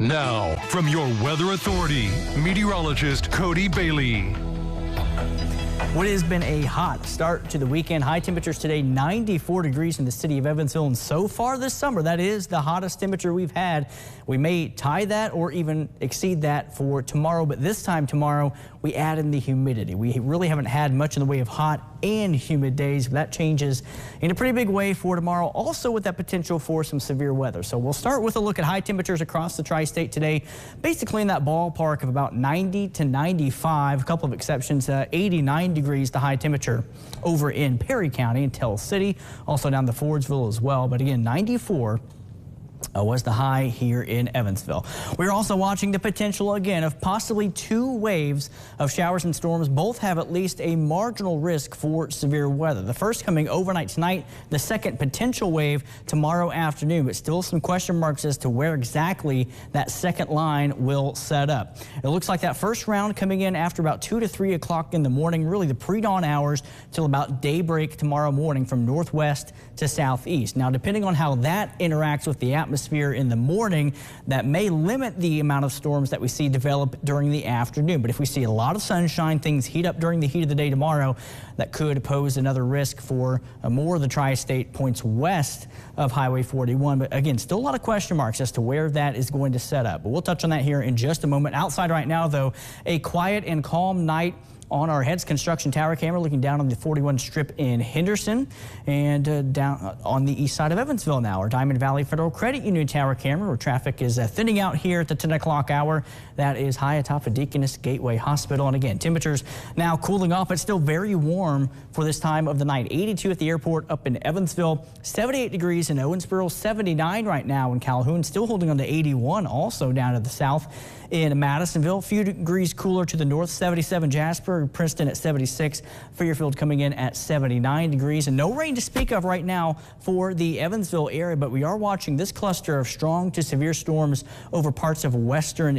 Now, from your weather authority, meteorologist Cody Bailey. What has been a hot start to the weekend. High temperatures today, 94 degrees in the city of Evansville. And so far this summer, that is the hottest temperature we've had. We may tie that or even exceed that for tomorrow. But this time tomorrow, we add in the humidity. We really haven't had much in the way of hot and humid days. But that changes in a pretty big way for tomorrow, also with that potential for some severe weather. So we'll start with a look at high temperatures across the tri-state today, basically in that ballpark of about 90 to 95. A couple of exceptions, 89 degrees the high temperature over in Perry County and Tell City, also down to Fordsville as well. But again, 94 was the high here in Evansville. We're also watching the potential again of possibly 2 waves of showers and storms. Both have at least a marginal risk for severe weather. The first coming overnight tonight, the second potential wave tomorrow afternoon, but still some question marks as to where exactly that second line will set up. It looks like that first round coming in after about 2 to 3 o'clock in the morning, really the pre-dawn hours till about daybreak tomorrow morning from northwest to southeast. Now, depending on how that interacts with the atmosphere in the morning, that may limit the amount of storms that we see develop during the afternoon. But if we see a lot of sunshine, things heat up during the heat of the day tomorrow, that could pose another risk for more of the tri-state points west of Highway 41. But again, still a lot of question marks as to where that is going to set up. But we'll touch on that here in just a moment. Outside right now, though, a quiet and calm night on our Heads Construction Tower camera, looking down on the 41 strip in Henderson and down on the east side of Evansville now. Our Diamond Valley Federal Credit Union Tower camera, where traffic is thinning out here at the 10 o'clock hour. That is high atop of Deaconess Gateway Hospital. And again, temperatures now cooling off, but still very warm for this time of the night. 82 at the airport up in Evansville, 78 degrees in Owensboro, 79 right now in Calhoun, still holding on to 81 also down to the south in Madisonville. A few degrees cooler to the north, 77 Jasper, Princeton at 76, Fairfield coming in at 79 degrees, and no rain to speak of right now for the Evansville area, but we are watching this cluster of strong to severe storms over parts of western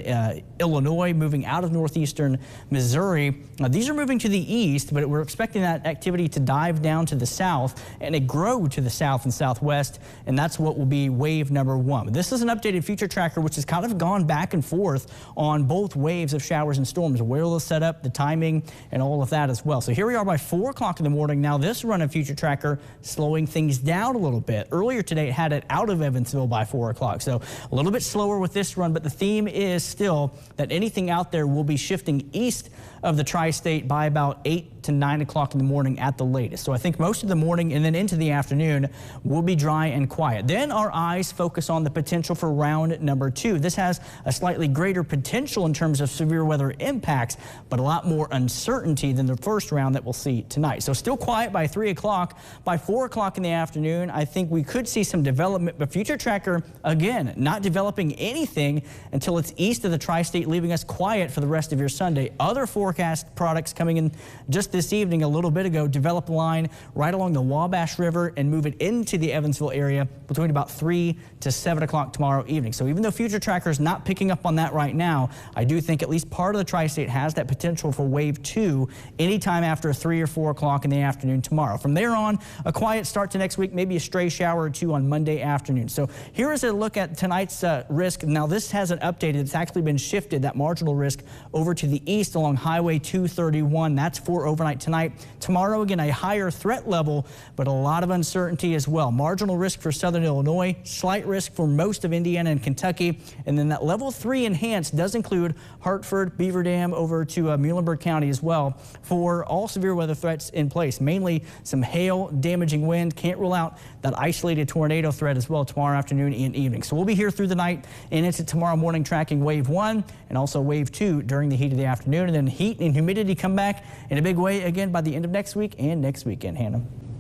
Illinois, moving out of northeastern Missouri. These are moving to the east, but we're expecting that activity to dive down to the south and it grow to the south and southwest, and that's what will be wave number 1. This is an updated future tracker which has kind of gone back and forth on both waves of showers and storms, where they'll set up, the timing, and all of that as well. So here we are by 4 o'clock in the morning. Now this run of future tracker slowing things down a little bit. Earlier today it had it out of Evansville by 4 o'clock, so a little bit slower with this run, but the theme is still that anything out there will be shifting east of the tri-state by about 8 to 9 o'clock in the morning at the latest. So I think most of the morning and then into the afternoon will be dry and quiet. Then our eyes focus on the potential for round number 2. This has a slightly greater potential in terms of severe weather impacts, but a lot more uncertainty than the first round that we'll see tonight. So still quiet by 3 o'clock. By 4 o'clock in the afternoon, I think we could see some development, but future tracker, again, not developing anything until it's east of the tri-state, leaving us quiet for the rest of your Sunday. Other forecast products coming in just this evening, a little bit ago, develop a line right along the Wabash River and move it into the Evansville area between about 3 to 7 o'clock tomorrow evening. So even though future tracker is not picking up on that right now, I do think at least part of the tri-state has that potential for wave 2 anytime after 3 or 4 o'clock in the afternoon tomorrow. From there on, a quiet start to next week, maybe a stray shower or 2 on Monday afternoon. So here is a look at tonight's risk. Now this hasn't updated. It's actually been shifted, that marginal risk, over to the east along Highway 231. That's for overnight tonight. Tomorrow, again, a higher threat level, but a lot of uncertainty as well. Marginal risk for southern Illinois, slight risk for most of Indiana and Kentucky, and then that level 3 enhanced does include Hartford, Beaver Dam, over to Muhlenberg County as well for all severe weather threats in place. Mainly some hail, damaging wind. Can't rule out that isolated tornado threat as well tomorrow afternoon and evening. So we'll be here through the night and into tomorrow morning tracking wave 1 and also wave 2 during the heat of the afternoon, and then heat and humidity come back in a big way again by the end of next week and next weekend. Hannah.